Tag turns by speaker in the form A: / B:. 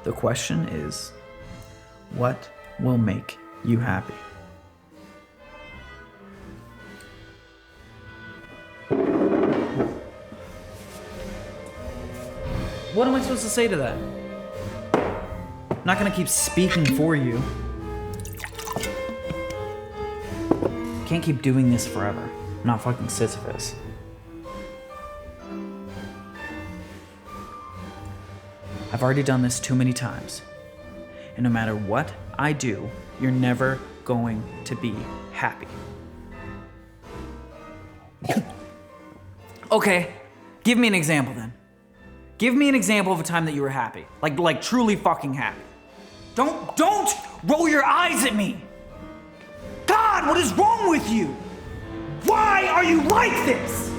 A: The question is, what will make you happy? What am I supposed to say to that? I'm not gonna keep speaking for you. Can't keep doing this forever. I'm not fucking Sisyphus. I've already done this too many times. And no matter what I do, you're never going to be happy. Okay, give me an example then. Give me an example of a time that you were happy. Like truly fucking happy. Don't roll your eyes at me! God, what is wrong with you? Why are you like this?